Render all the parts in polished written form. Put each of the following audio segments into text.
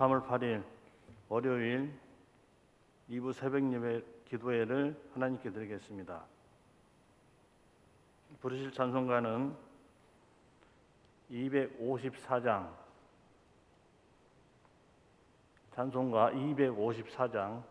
3월 8일 월요일 2부 새벽예배 기도회를 하나님께 드리겠습니다. 부르실 찬송가는 254장, 찬송가 254장.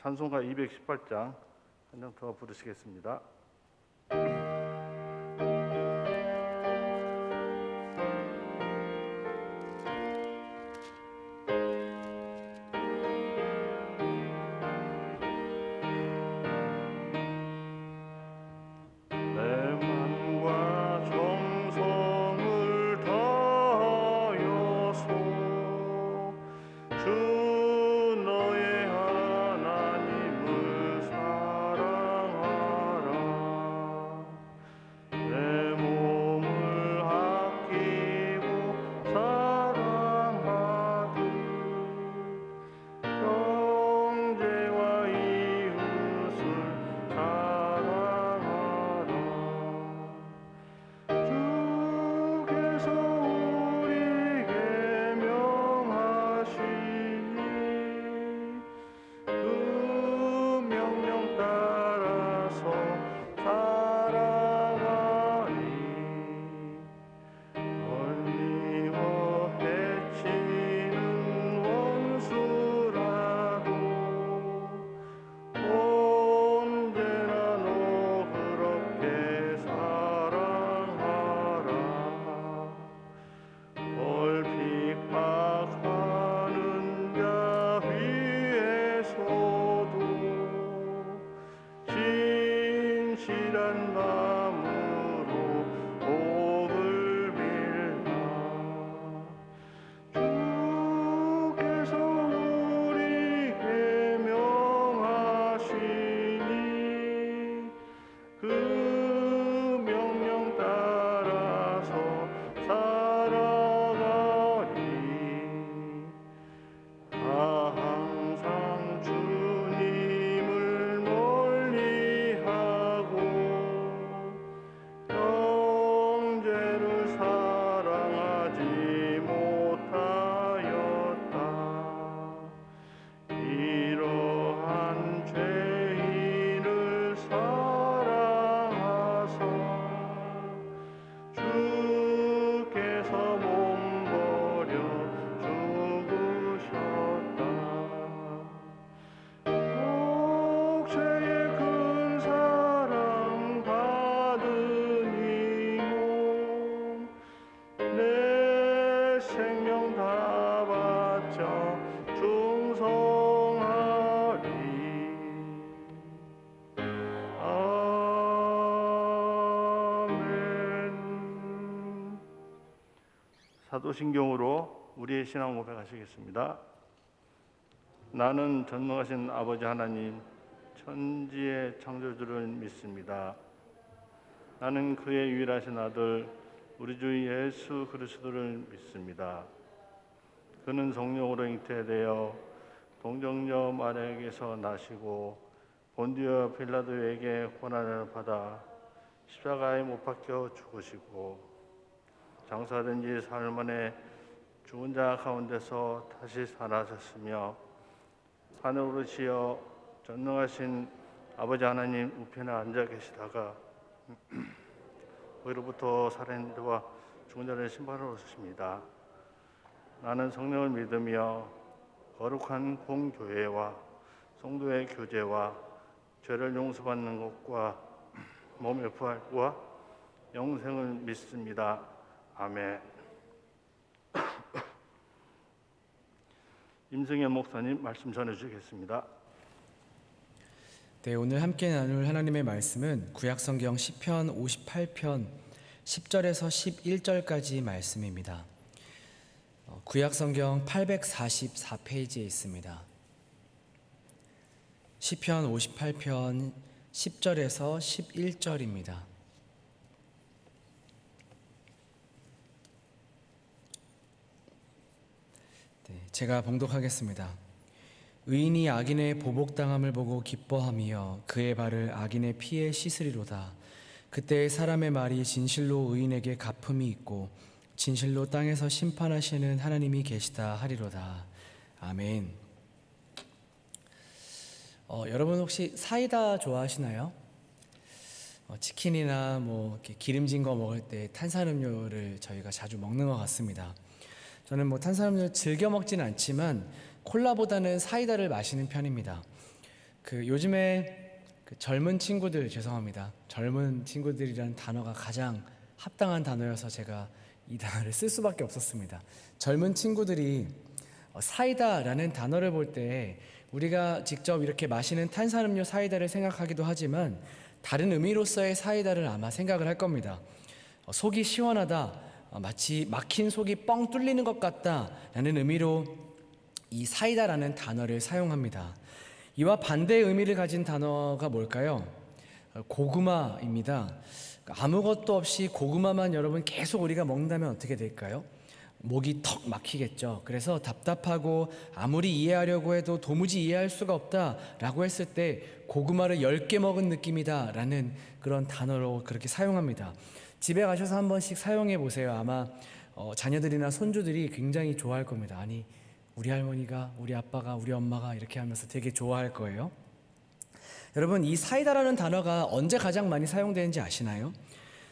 찬송가 218장 한 장 더 부르시겠습니다. 내 맘과 정성을 다하여 담담으로 복을 빌라. 주께서 우리에게 명하시니 그 명령 따라서 살아가리. 항상 주님을 멀리하고 형제를 사랑하지 못하였다. 이러한 죄인을 사랑하사 주께서 몸버려 죽으셨다. 목세의 큰 사랑 받으니 몸 내 생명 다 바쳐 충성하리. 아멘. 사도신경으로 우리의 신앙 고백하시겠습니다. 나는 전능하신 아버지 하나님 천지의 창조주를 믿습니다. 나는 그의 유일하신 아들 우리 주 예수 그리스도를 믿습니다. 그는 성령으로 잉태되어 동정녀 마리아에게서 나시고 본디오 빌라도에게 고난을 받아 십자가에 못 박혀 죽으시고 장사된 지 사흘 만에 죽은 자 가운데서 다시 살아나셨으며 하늘로 오르시어 전능하신 아버지 하나님 우편에 앉아 계시다가 거기로부터 살아있는 자와 죽은 자를 심판하러 오십니다. 나는 성령을 믿으며 거룩한 공교회와 성도의 교제와 죄를 용서받는 것과 몸의 부활과 영생을 믿습니다. 아멘. 임승현 목사님 말씀 전해주시겠습니다. 네, 오늘 함께 나눌 하나님의 말씀은 구약성경 시편 58편 10절에서 11절까지 말씀입니다. 구약성경 844페이지에 있습니다. 시편 58편 10절에서 11절입니다. 네, 제가 봉독하겠습니다. 의인이 악인의 보복당함을 보고 기뻐하며 그의 발을 악인의 피에 씻으리로다. 그때 사람의 말이 진실로 의인에게 갚음이 있고 진실로 땅에서 심판하시는 하나님이 계시다 하리로다. 아멘. 여러분 혹시 사이다 좋아하시나요? 치킨이나 뭐 이렇게 기름진 거 먹을 때 탄산음료를 저희가 자주 먹는 것 같습니다. 저는 뭐 탄산음료를 즐겨 먹지는 않지만 콜라보다는 사이다를 마시는 편입니다. 요즘에 젊은 친구들, 죄송합니다. 젊은 친구들이라는 단어가 가장 합당한 단어여서 제가 이 단어를 쓸 수밖에 없었습니다. 젊은 친구들이 사이다라는 단어를 볼 때 우리가 직접 이렇게 마시는 탄산음료 사이다를 생각하기도 하지만 다른 의미로서의 사이다를 아마 생각을 할 겁니다. 속이 시원하다, 마치 막힌 속이 뻥 뚫리는 것 같다라는 의미로 이 사이다라는 단어를 사용합니다. 이와 반대의 의미를 가진 단어가 뭘까요? 고구마입니다. 아무것도 없이 고구마만 여러분 계속 우리가 먹는다면 어떻게 될까요? 목이 턱 막히겠죠. 그래서 답답하고 아무리 이해하려고 해도 도무지 이해할 수가 없다라고 했을 때 고구마를 10개 먹은 느낌이다 라는 그런 단어로 그렇게 사용합니다. 집에 가셔서 한 번씩 사용해 보세요. 아마 자녀들이나 손주들이 굉장히 좋아할 겁니다. 아니, 우리 할머니가, 우리 아빠가, 우리 엄마가 이렇게 하면서 되게 좋아할 거예요. 여러분, 이 사이다라는 단어가 언제 가장 많이 사용되는지 아시나요?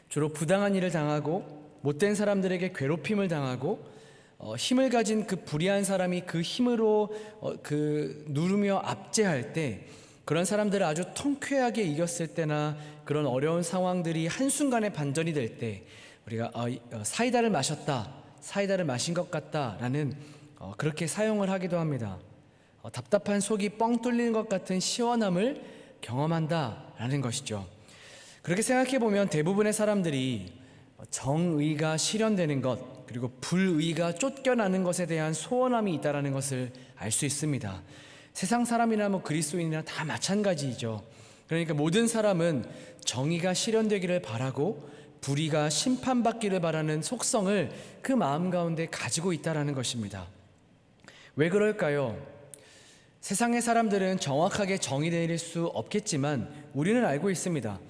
주로 부당한 일을 당하고 못된 사람들에게 괴롭힘을 당하고 힘을 가진 그 불의한 사람이 그 힘으로 누르며 압제할 때, 그런 사람들을 아주 통쾌하게 이겼을 때나 그런 어려운 상황들이 한순간에 반전이 될 때 우리가 사이다를 마셨다, 사이다를 마신 것 같다라는 그렇게 사용을 하기도 합니다. 답답한 속이 뻥 뚫리는 것 같은 시원함을 경험한다라는 것이죠. 그렇게 생각해 보면 대부분의 사람들이 정의가 실현되는 것, 그리고 불의가 쫓겨나는 것에 대한 소원함이 있다라는 것을 알 수 있습니다. 세상 사람이나 그리스도인이나 다 마찬가지이죠. 그러니까 모든 사람은 정의가 실현되기를 바라고 불의가 심판받기를 바라는 속성을 그 마음 가운데 가지고 있다라는 것입니다. 왜 그럴까요? 세상의 사람들은 정확하게 정의 내릴 수 없겠지만 우리는 알고 있습니다.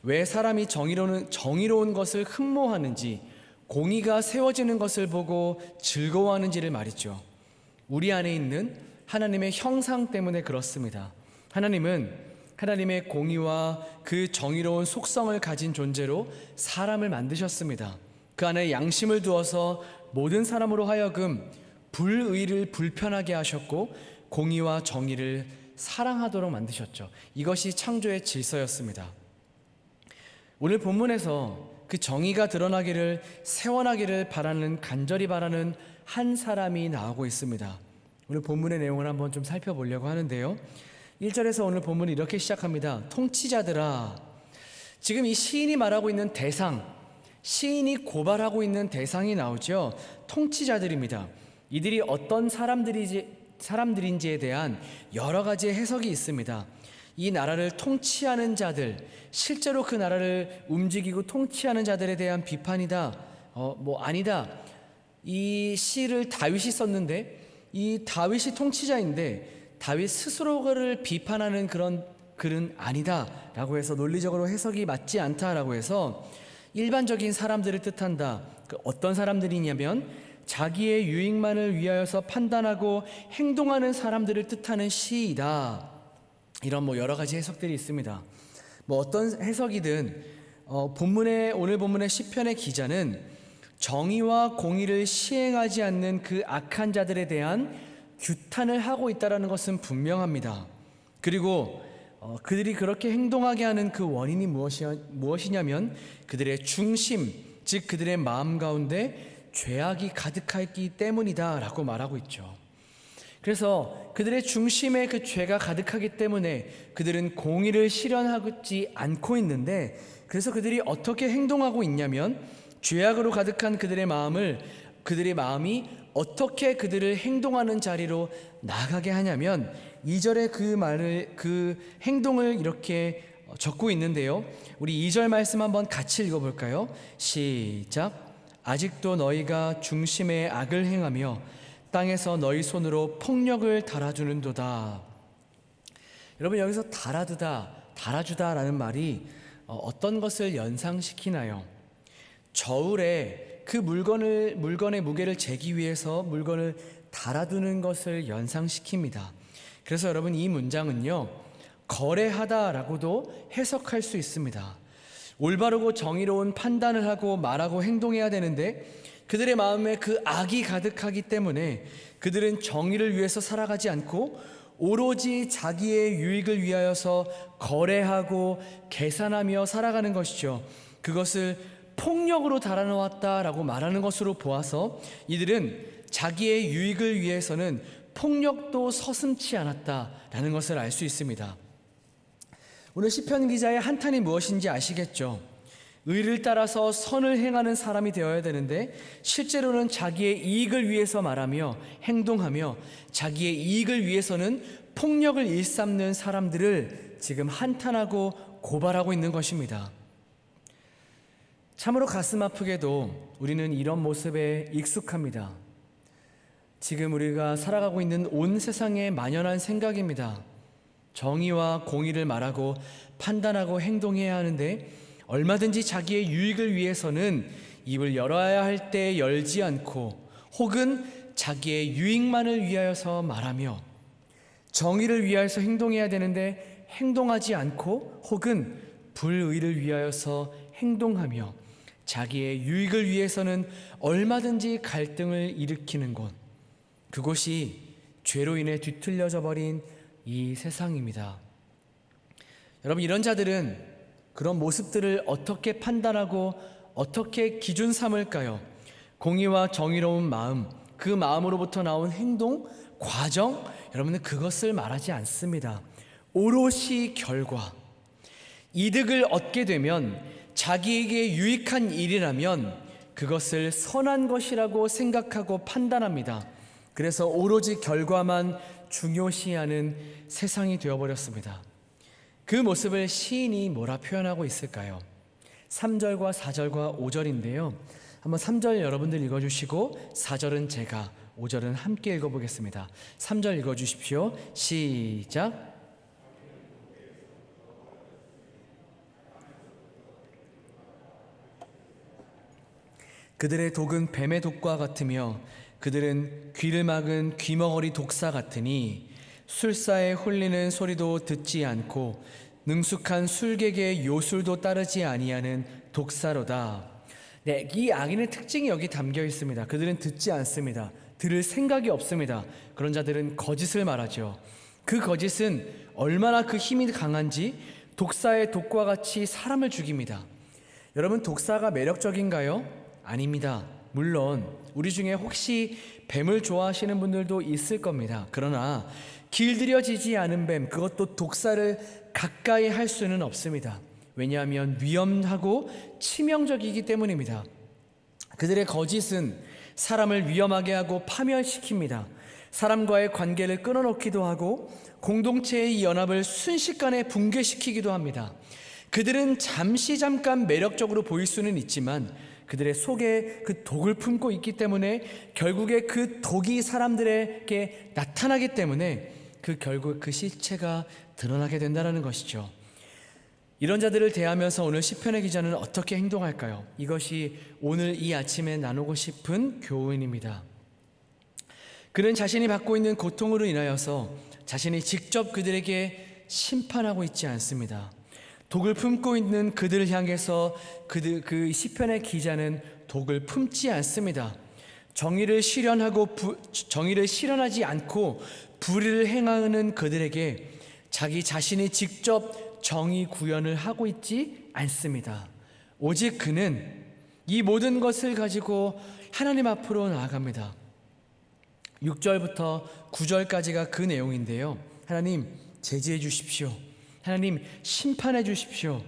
왜 사람이 정의로운 것을 흠모하는지, 공의가 세워지는 것을 보고 즐거워하는지를 말이죠. 우리 안에 있는 하나님의 형상 때문에 그렇습니다. 하나님은 하나님의 공의와 그 정의로운 속성을 가진 존재로 사람을 만드셨습니다. 그 안에 양심을 두어서 모든 사람으로 하여금 불의를 불편하게 하셨고 공의와 정의를 사랑하도록 만드셨죠. 이것이 창조의 질서였습니다. 오늘 본문에서 그 정의가 드러나기를, 세워나기를 간절히 바라는 한 사람이 나오고 있습니다. 오늘 본문의 내용을 한번 좀 살펴보려고 하는데요. 1절에서 오늘 본문이 이렇게 시작합니다. 통치자들아. 지금 이 시인이 말하고 있는 대상, 시인이 고발하고 있는 대상이 나오죠. 통치자들입니다. 이들이 어떤 사람들인지에 대한 여러 가지 해석이 있습니다. 이 나라를 통치하는 자들, 실제로 그 나라를 움직이고 통치하는 자들에 대한 비판이다, 아니다. 이 시를 다윗이 썼는데 이 다윗이 통치자인데 다윗 스스로를 비판하는 그런 글은 아니다라고 해서 논리적으로 해석이 맞지 않다라고 해서 일반적인 사람들을 뜻한다. 어떤 사람들이냐면 자기의 유익만을 위하여서 판단하고 행동하는 사람들을 뜻하는 시이다. 이런 여러 가지 해석들이 있습니다. 어떤 해석이든 오늘 본문의 시편의 기자는 정의와 공의를 시행하지 않는 그 악한 자들에 대한 규탄을 하고 있다는 것은 분명합니다. 그리고 그들이 그렇게 행동하게 하는 그 원인이 무엇이냐면 그들의 중심, 즉 그들의 마음 가운데 죄악이 가득했기 때문이다 라고 말하고 있죠. 그래서 그들의 중심에 그 죄가 가득하기 때문에 그들은 공의를 실현하지 않고 있는데, 그래서 그들이 어떻게 행동하고 있냐면 죄악으로 가득한 그들의 마음이 어떻게 그들을 행동하는 자리로 나가게 하냐면 2절에 그 행동을 이렇게 적고 있는데요. 우리 2절 말씀 한번 같이 읽어볼까요? 시작. 아직도 너희가 중심에 악을 행하며 땅에서 너희 손으로 폭력을 달아주는도다. 여러분, 여기서 달아주다라는 말이 어떤 것을 연상시키나요? 저울에 그 물건의 무게를 재기 위해서 물건을 달아두는 것을 연상시킵니다. 그래서 여러분, 이 문장은요, 거래하다라고도 해석할 수 있습니다. 올바르고 정의로운 판단을 하고 말하고 행동해야 되는데 그들의 마음에 그 악이 가득하기 때문에 그들은 정의를 위해서 살아가지 않고 오로지 자기의 유익을 위하여서 거래하고 계산하며 살아가는 것이죠. 그것을 폭력으로 달아놓았다라고 말하는 것으로 보아서 이들은 자기의 유익을 위해서는 폭력도 서슴지 않았다라는 것을 알 수 있습니다. 오늘 시편 기자의 한탄이 무엇인지 아시겠죠? 의를 따라서 선을 행하는 사람이 되어야 되는데 실제로는 자기의 이익을 위해서 말하며 행동하며 자기의 이익을 위해서는 폭력을 일삼는 사람들을 지금 한탄하고 고발하고 있는 것입니다. 참으로 가슴 아프게도 우리는 이런 모습에 익숙합니다. 지금 우리가 살아가고 있는 온 세상에 만연한 생각입니다. 정의와 공의를 말하고 판단하고 행동해야 하는데 얼마든지 자기의 유익을 위해서는 입을 열어야 할 때 열지 않고 혹은 자기의 유익만을 위하여서 말하며 정의를 위하여서 행동해야 되는데 행동하지 않고 혹은 불의를 위하여서 행동하며 자기의 유익을 위해서는 얼마든지 갈등을 일으키는 곳, 그곳이 죄로 인해 뒤틀려져 버린 이 세상입니다. 여러분, 이런 자들은 그런 모습들을 어떻게 판단하고 어떻게 기준 삼을까요? 공의와 정의로운 마음, 그 마음으로부터 나온 행동, 과정, 여러분은 그것을 말하지 않습니다. 오롯이 결과. 이득을 얻게 되면 자기에게 유익한 일이라면 그것을 선한 것이라고 생각하고 판단합니다. 그래서 오로지 결과만 중요시하는 세상이 되어버렸습니다. 그 모습을 시인이 뭐라 표현하고 있을까요? 3절과 4절과 5절인데요. 한번 3절 여러분들 읽어주시고 4절은 제가, 5절은 함께 읽어보겠습니다. 3절 읽어주십시오. 시작. 그들의 독은 뱀의 독과 같으며 그들은 귀를 막은 귀머거리 독사 같으니 술사에 홀리는 소리도 듣지 않고 능숙한 술객의 요술도 따르지 아니하는 독사로다. 네, 이 악인의 특징이 여기 담겨 있습니다. 그들은 듣지 않습니다. 들을 생각이 없습니다. 그런 자들은 거짓을 말하죠. 그 거짓은 얼마나 그 힘이 강한지 독사의 독과 같이 사람을 죽입니다. 여러분, 독사가 매력적인가요? 아닙니다. 물론 우리 중에 혹시 뱀을 좋아하시는 분들도 있을 겁니다. 그러나 길들여지지 않은 뱀, 그것도 독사를 가까이 할 수는 없습니다. 왜냐하면 위험하고 치명적이기 때문입니다. 그들의 거짓은 사람을 위험하게 하고 파멸시킵니다. 사람과의 관계를 끊어놓기도 하고 공동체의 연합을 순식간에 붕괴시키기도 합니다. 그들은 잠깐 매력적으로 보일 수는 있지만 그들의 속에 그 독을 품고 있기 때문에 결국에 그 독이 사람들에게 나타나기 때문에 결국 그 실체가 드러나게 된다는 것이죠. 이런 자들을 대하면서 오늘 시편의 기자는 어떻게 행동할까요? 이것이 오늘 이 아침에 나누고 싶은 교훈입니다. 그는 자신이 받고 있는 고통으로 인하여서 자신이 직접 그들에게 심판하고 있지 않습니다. 독을 품고 있는 그들을 향해서 그 시편의 기자는 독을 품지 않습니다. 정의를 실현하지 않고 불의를 행하는 그들에게 자기 자신이 직접 정의 구현을 하고 있지 않습니다. 오직 그는 이 모든 것을 가지고 하나님 앞으로 나아갑니다. 6절부터 9절까지가 그 내용인데요. 하나님, 제지해 주십시오. 하나님, 심판해 주십시오.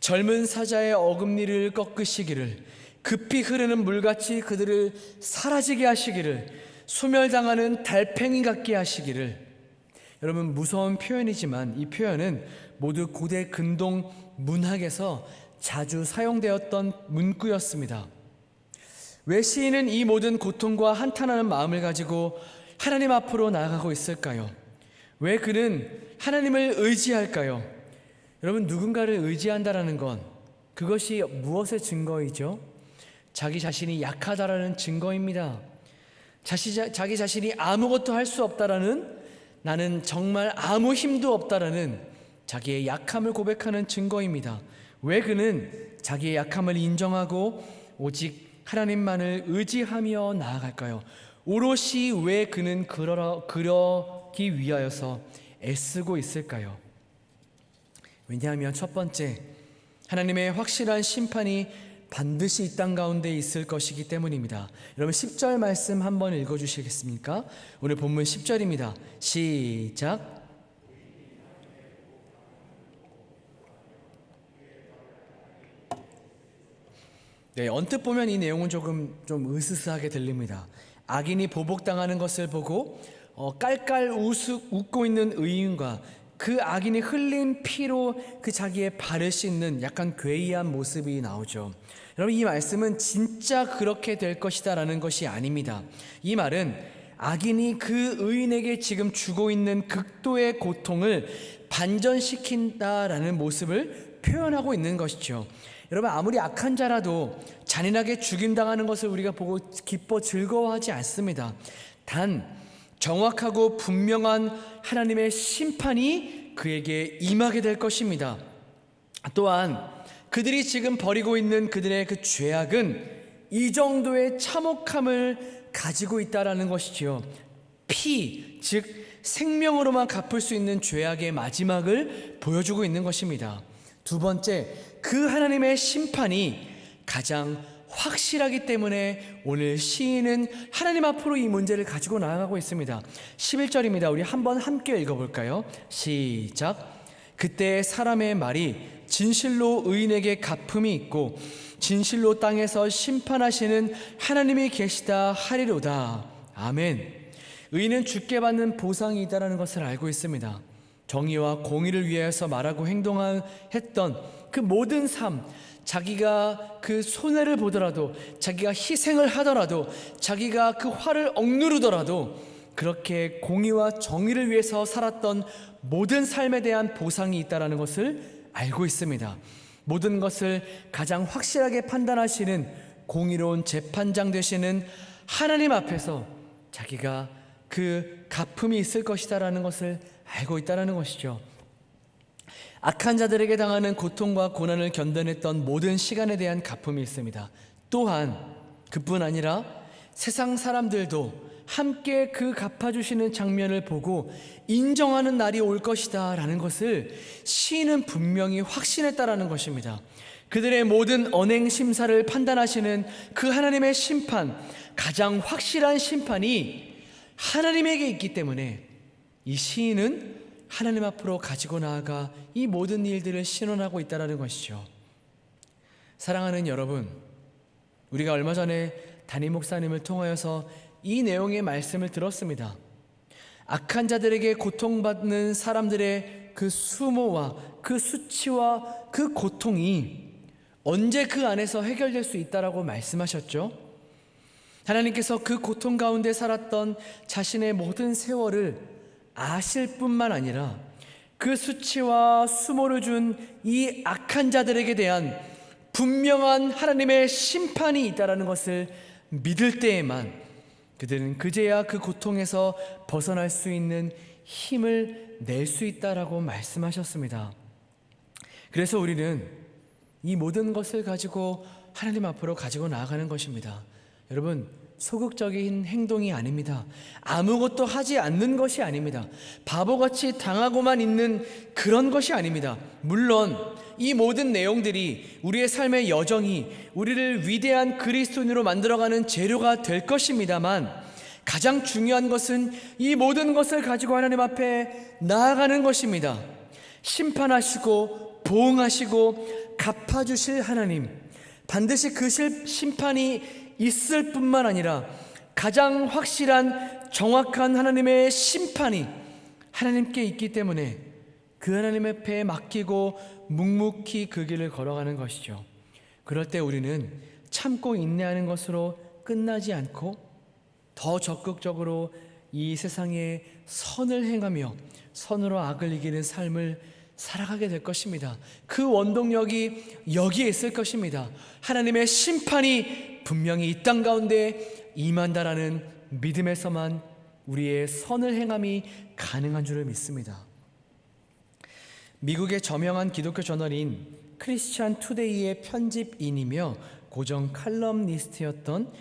젊은 사자의 어금니를 꺾으시기를, 급히 흐르는 물같이 그들을 사라지게 하시기를, 소멸당하는 달팽이 같게 하시기를. 여러분, 무서운 표현이지만 이 표현은 모두 고대 근동 문학에서 자주 사용되었던 문구였습니다. 왜 시인은 이 모든 고통과 한탄하는 마음을 가지고 하나님 앞으로 나아가고 있을까요? 왜 그는 하나님을 의지할까요? 여러분, 누군가를 의지한다라는 건 그것이 무엇의 증거이죠? 자기 자신이 약하다라는 증거입니다. 자기 자신이 아무것도 할 수 없다라는, 나는 정말 아무 힘도 없다라는 자기의 약함을 고백하는 증거입니다. 왜 그는 자기의 약함을 인정하고 오직 하나님만을 의지하며 나아갈까요? 오롯이 왜 그는 그러기 위하여서 애쓰고 있을까요? 왜냐하면 첫 번째, 하나님의 확실한 심판이 반드시 이 땅 가운데 있을 것이기 때문입니다. 여러분, 10절 말씀 한번 읽어주시겠습니까? 오늘 본문 10절입니다. 시작. 네, 언뜻 보면 이 내용은 좀 으스스하게 들립니다. 악인이 보복당하는 것을 보고 깔깔 웃고 있는 의인과 그 악인이 흘린 피로 그 자기의 발을 씻는 약간 괴이한 모습이 나오죠. 여러분, 이 말씀은 진짜 그렇게 될 것이다라는 것이 아닙니다. 이 말은 악인이 그 의인에게 지금 주고 있는 극도의 고통을 반전시킨다라는 모습을 표현하고 있는 것이죠. 여러분, 아무리 악한 자라도 잔인하게 죽임당하는 것을 우리가 보고 기뻐 즐거워하지 않습니다. 단 정확하고 분명한 하나님의 심판이 그에게 임하게 될 것입니다. 또한 그들이 지금 벌이고 있는 그들의 그 죄악은 이 정도의 참혹함을 가지고 있다라는 것이지요. 즉 생명으로만 갚을 수 있는 죄악의 마지막을 보여주고 있는 것입니다. 두 번째, 그 하나님의 심판이 가장 확실하기 때문에 오늘 시인은 하나님 앞으로 이 문제를 가지고 나아가고 있습니다. 11절입니다. 우리 한번 함께 읽어볼까요? 시작. 그때 사람의 말이 진실로 의인에게 갚음이 있고 진실로 땅에서 심판하시는 하나님이 계시다 하리로다. 아멘. 의인은 주께 받는 보상이 있다는 것을 알고 있습니다. 정의와 공의를 위해서 말하고 행동했던 그 모든 삶, 자기가 그 손해를 보더라도, 자기가 희생을 하더라도, 자기가 그 화를 억누르더라도 그렇게 공의와 정의를 위해서 살았던 모든 삶에 대한 보상이 있다는 것을 알고 있습니다. 모든 것을 가장 확실하게 판단하시는 공의로운 재판장 되시는 하나님 앞에서 자기가 그 갚음이 있을 것이다라는 것을 알고 있다는 것이죠. 악한 자들에게 당하는 고통과 고난을 견뎌냈던 모든 시간에 대한 갚음이 있습니다. 또한 그뿐 아니라 세상 사람들도 함께 그 갚아주시는 장면을 보고 인정하는 날이 올 것이다 라는 것을 시인은 분명히 확신했다라는 것입니다. 그들의 모든 언행 심사를 판단하시는 그 하나님의 심판, 가장 확실한 심판이 하나님에게 있기 때문에 이 시인은 하나님 앞으로 가지고 나아가 이 모든 일들을 신원하고 있다는 것이죠. 사랑하는 여러분, 우리가 얼마 전에 담임 목사님을 통하여서 이 내용의 말씀을 들었습니다. 악한 자들에게 고통받는 사람들의 그 수모와 그 수치와 그 고통이 언제 그 안에서 해결될 수 있다라고 말씀하셨죠. 하나님께서 그 고통 가운데 살았던 자신의 모든 세월을 아실 뿐만 아니라 그 수치와 수모를 준 이 악한 자들에게 대한 분명한 하나님의 심판이 있다는 것을 믿을 때에만 그들은 그제야 그 고통에서 벗어날 수 있는 힘을 낼 수 있다라고 말씀하셨습니다. 그래서 우리는 이 모든 것을 가지고 하나님 앞으로 가지고 나아가는 것입니다. 여러분, 소극적인 행동이 아닙니다. 아무것도 하지 않는 것이 아닙니다. 바보같이 당하고만 있는 그런 것이 아닙니다. 물론 이 모든 내용들이 우리의 삶의 여정이 우리를 위대한 그리스도인으로 만들어가는 재료가 될 것입니다만, 가장 중요한 것은 이 모든 것을 가지고 하나님 앞에 나아가는 것입니다. 심판하시고 보응하시고 갚아주실 하나님, 반드시 그 심판이 있을 뿐만 아니라 가장 확실한 정확한 하나님의 심판이 하나님께 있기 때문에 그 하나님 앞에 맡기고 묵묵히 그 길을 걸어가는 것이죠. 그럴 때 우리는 참고 인내하는 것으로 끝나지 않고 더 적극적으로 이 세상에 선을 행하며 선으로 악을 이기는 삶을 살아가게 될 것입니다. 그 원동력이 여기에 있을 것입니다. 하나님의 심판이 분명히 이 땅 가운데 임한다라는 믿음에서만 우리의 선을 행함이 가능한 줄을 믿습니다. 미국의 저명한 기독교 저널인 크리스찬 투데이의 편집인이며 고정 칼럼니스트였던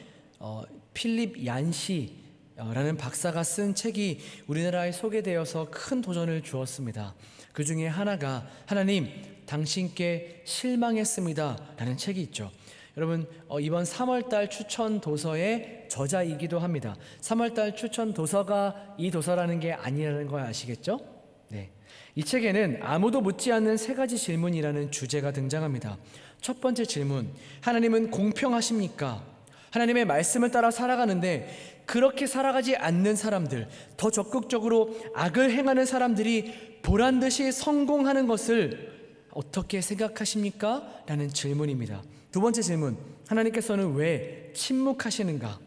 필립 얀시라는 박사가 쓴 책이 우리나라에 소개되어서 큰 도전을 주었습니다. 그 중에 하나가 하나님, 당신께 실망했습니다 라는 책이 있죠. 여러분, 이번 3월달 추천 도서의 저자이기도 합니다. 3월달 추천 도서가 이 도서라는 게 아니라는 거 아시겠죠? 네. 이 책에는 아무도 묻지 않는 3가지 질문이라는 주제가 등장합니다. 첫 번째 질문, 하나님은 공평하십니까? 하나님의 말씀을 따라 살아가는데 그렇게 살아가지 않는 사람들, 더 적극적으로 악을 행하는 사람들이 보란듯이 성공하는 것을 어떻게 생각하십니까? 라는 질문입니다. 두 번째 질문, 하나님께서는 왜 침묵하시는가?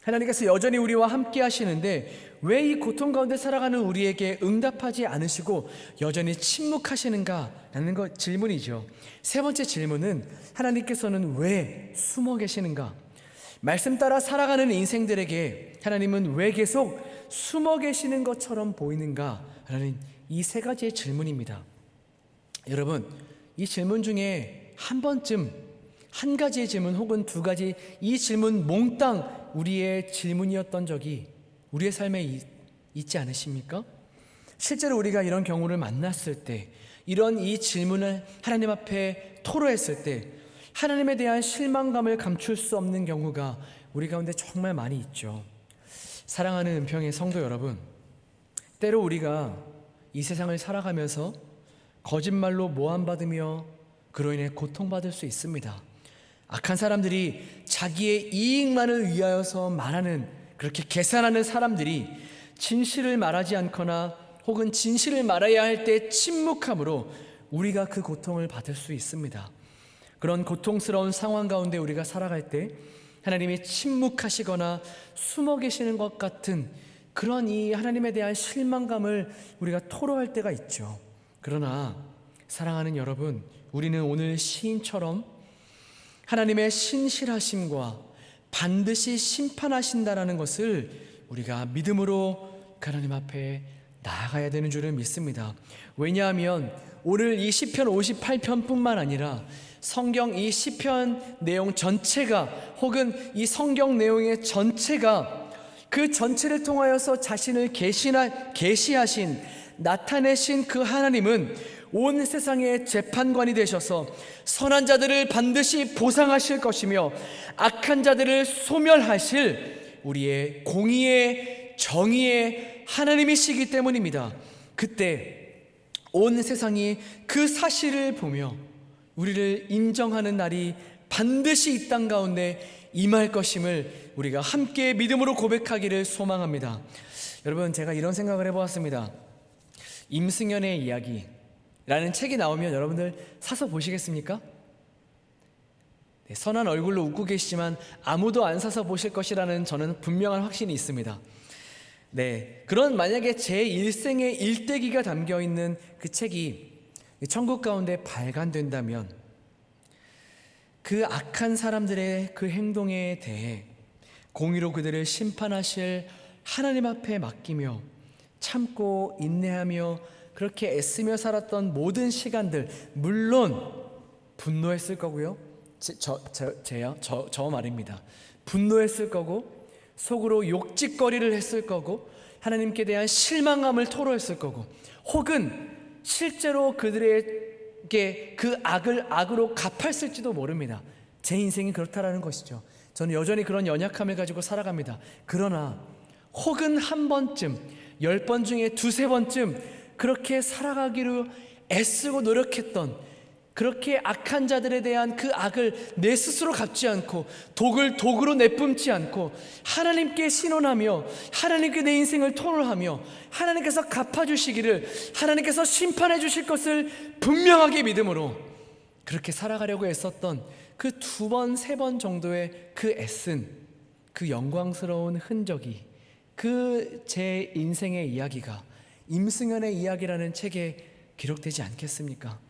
하나님께서 여전히 우리와 함께 하시는데 왜 이 고통 가운데 살아가는 우리에게 응답하지 않으시고 여전히 침묵하시는가? 라는 것 질문이죠. 세 번째 질문은 하나님께서는 왜 숨어 계시는가? 말씀 따라 살아가는 인생들에게 하나님은 왜 계속 숨어 계시는 것처럼 보이는가? 라는 이 3가지의 질문입니다. 여러분, 이 질문 중에 한 가지의 질문 혹은 2가지 이 질문 몽땅 우리의 질문이었던 적이 우리의 삶에 있지 않으십니까? 실제로 우리가 이런 경우를 만났을 때, 이런 이 질문을 하나님 앞에 토로했을 때 하나님에 대한 실망감을 감출 수 없는 경우가 우리 가운데 정말 많이 있죠. 사랑하는 은평의 성도 여러분, 때로 우리가 이 세상을 살아가면서 거짓말로 모함받으며 그로 인해 고통받을 수 있습니다. 악한 사람들이 자기의 이익만을 위하여서 말하는, 그렇게 계산하는 사람들이 진실을 말하지 않거나 혹은 진실을 말해야 할 때 침묵함으로 우리가 그 고통을 받을 수 있습니다. 그런 고통스러운 상황 가운데 우리가 살아갈 때 하나님이 침묵하시거나 숨어 계시는 것 같은 그런 이 하나님에 대한 실망감을 우리가 토로할 때가 있죠. 그러나 사랑하는 여러분, 우리는 오늘 시인처럼 하나님의 신실하심과 반드시 심판하신다라는 것을 우리가 믿음으로 하나님 앞에 나아가야 되는 줄을 믿습니다. 왜냐하면 오늘 이 시편 58편뿐만 아니라 성경 이 시편 내용 전체가, 혹은 이 성경 내용의 전체가 그 전체를 통하여서 자신을 계시하신, 나타내신 그 하나님은 온 세상의 재판관이 되셔서 선한 자들을 반드시 보상하실 것이며 악한 자들을 소멸하실 우리의 공의의 정의의 하나님이시기 때문입니다. 그때 온 세상이 그 사실을 보며 우리를 인정하는 날이 반드시 이 땅 가운데 임할 것임을 우리가 함께 믿음으로 고백하기를 소망합니다. 여러분, 제가 이런 생각을 해보았습니다. 임승연의 이야기라는 책이 나오면 여러분들 사서 보시겠습니까? 네, 선한 얼굴로 웃고 계시지만 아무도 안 사서 보실 것이라는 저는 분명한 확신이 있습니다. 네, 그런 만약에 제 일생의 일대기가 담겨있는 그 책이 천국 가운데 발간된다면 그 악한 사람들의 그 행동에 대해 공의로 그들을 심판하실 하나님 앞에 맡기며 참고 인내하며 그렇게 애쓰며 살았던 모든 시간들, 물론 분노했을 거고요. 저 말입니다. 분노했을 거고, 속으로 욕짓거리를 했을 거고, 하나님께 대한 실망감을 토로했을 거고, 혹은 실제로 그들에게 그 악을 악으로 갚았을지도 모릅니다. 제 인생이 그렇다라는 것이죠. 저는 여전히 그런 연약함을 가지고 살아갑니다. 그러나 혹은 한 번쯤, 10번 중에 2-3번쯤 그렇게 살아가기로 애쓰고 노력했던, 그렇게 악한 자들에 대한 그 악을 내 스스로 갚지 않고 독을 독으로 내뿜지 않고 하나님께 신원하며 하나님께 내 인생을 토로하며 하나님께서 갚아주시기를, 하나님께서 심판해 주실 것을 분명하게 믿음으로 그렇게 살아가려고 애썼던 그 2번, 3번 정도의 그 애쓴 그 영광스러운 흔적이, 그 제 인생의 이야기가 임승연의 이야기라는 책에 기록되지 않겠습니까?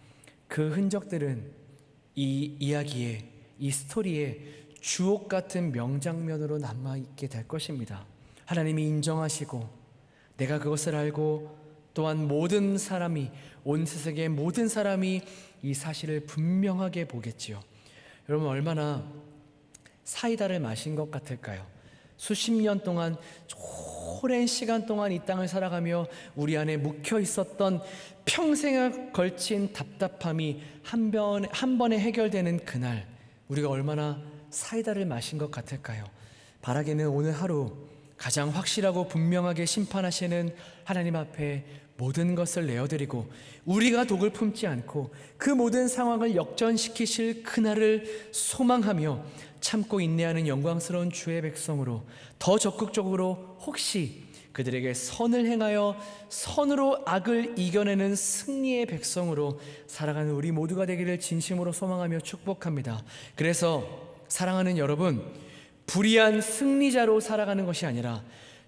그 흔적들은 이 이야기에, 이 스토리에 주옥 같은 명장면으로 남아있게 될 것입니다. 하나님이 인정하시고 내가 그것을 알고 또한 모든 사람이, 온 세상의 모든 사람이 이 사실을 분명하게 보겠지요. 여러분, 얼마나 사이다를 마신 것 같을까요? 수십 년 동안, 오랜 시간 동안 이 땅을 살아가며 우리 안에 묵혀 있었던 평생에 걸친 답답함이 한 번에 해결되는 그날, 우리가 얼마나 사이다를 마신 것 같을까요? 바라기는 오늘 하루 가장 확실하고 분명하게 심판하시는 하나님 앞에 모든 것을 내어드리고 우리가 독을 품지 않고 그 모든 상황을 역전시키실 그날을 소망하며 참고 인내하는 영광스러운 주의 백성으로 더 적극적으로 혹시 그들에게 선을 행하여 선으로 악을 이겨내는 승리의 백성으로 살아가는 우리 모두가 되기를 진심으로 소망하며 축복합니다. 그래서 사랑하는 여러분, 불의한 승리자로 살아가는 것이 아니라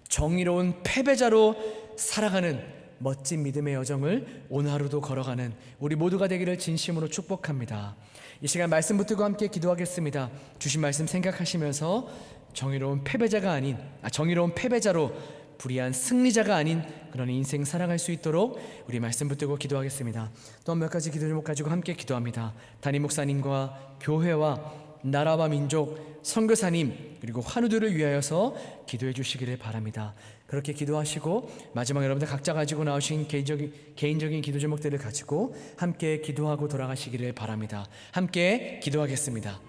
정의로운 패배자로 살아가는 멋진 믿음의 여정을 오늘 하루도 걸어가는 우리 모두가 되기를 진심으로 축복합니다. 이 시간 말씀 붙들고 함께 기도하겠습니다. 주신 말씀 생각하시면서 정의로운 패배자로 불의한 승리자가 아닌 그런 인생 살아갈 수 있도록 우리 말씀 붙들고 기도하겠습니다. 또 몇 가지 기도 제목 가지고 함께 기도합니다. 담임 목사님과 교회와 나라와 민족, 선교사님 그리고 환우들을 위하여서 기도해 주시기를 바랍니다. 그렇게 기도하시고 마지막 여러분들 각자 가지고 나오신 개인적인 기도 제목들을 가지고 함께 기도하고 돌아가시기를 바랍니다. 함께 기도하겠습니다.